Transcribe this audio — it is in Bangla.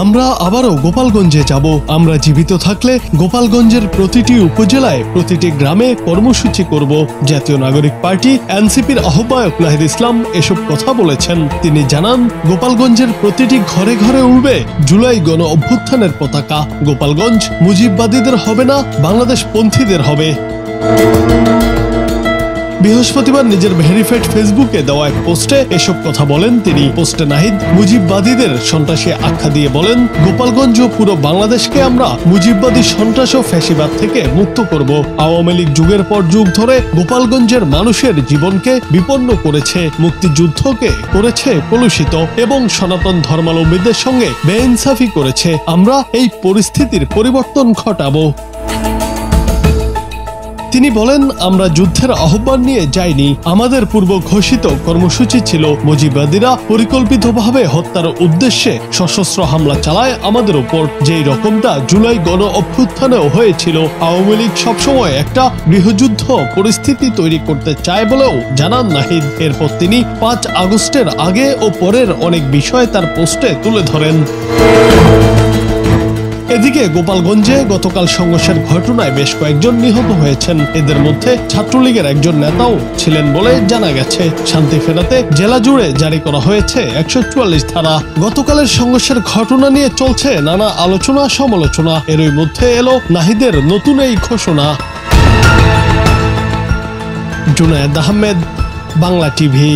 আমরা আবারও গোপালগঞ্জে যাব। আমরা জীবিত থাকলে গোপালগঞ্জের প্রতিটি উপজেলায় প্রতিটি গ্রামে কর্মসূচি করব। জাতীয় নাগরিক পার্টি এনসিপির আহ্বায়ক নাহিদ ইসলাম এসব কথা বলেছেন। তিনি জানান, গোপালগঞ্জের প্রতিটি ঘরে ঘরে উড়বে জুলাই গণ অভ্যুত্থানের পতাকা। গোপালগঞ্জ মুজিববাদীদের হবে না, বাংলাদেশ পন্থীদের হবে। বৃহস্পতিবার নিজের ভেরিফাইড ফেসবুকে দেওয়া এক পোস্টে এসব কথা বলেন তিনি। পোস্টে নাহিদ মুজিববাদীদের সন্ত্রাসী আখ্যা দিয়ে বলেন, গোপালগঞ্জ ও পুরো বাংলাদেশকে আমরা মুজিববাদী সন্ত্রাস ও ফ্যাসিবাদ থেকে মুক্ত করব। আওয়ামী লীগ যুগের পর যুগ ধরে গোপালগঞ্জের মানুষের জীবনকে বিপন্ন করেছে, মুক্তিযুদ্ধকে করেছে কলুষিত এবং সনাতন ধর্মাবলম্বীদের সঙ্গে বেইনসাফি করেছে। আমরা এই পরিস্থিতির পরিবর্তন ঘটাবো। তিনি বলেন, আমরা যুদ্ধের আহ্বান নিয়ে যাইনি। আমাদের পূর্ব ঘোষিত কর্মসূচি ছিল মুজিববাদীরা পরিকল্পিতভাবে হত্যার উদ্দেশ্যে সশস্ত্র হামলা চালায় আমাদের উপর, যেই রকমটা জুলাই গণ অভ্যুত্থানেও হয়েছিল। আওয়ামী লীগ সবসময় একটা গৃহযুদ্ধ পরিস্থিতি তৈরি করতে চায় বলেও জানান নাহিদ। এরপর তিনি 5 আগস্টের আগে ও পরের অনেক বিষয় তার পোস্টে তুলে ধরেন। এদিকে গোপালগঞ্জে গতকাল সংঘর্ষের ঘটনায় বেশ কয়েকজন নিহত হয়েছেন। এদের মধ্যে ছাত্রলীগের একজন নেতাও ছিলেন বলে জানা গেছে। শান্তি ফেরাতে জেলা জুড়ে জারি করা হয়েছে 144 ধারা। গতকালের সংঘর্ষের ঘটনা নিয়ে চলছে নানা আলোচনা সমালোচনা। এরই মধ্যে এলো নাহিদের নতুন এই ঘোষণা। জুনায়েদ আহমেদ, বাংলা টিভি।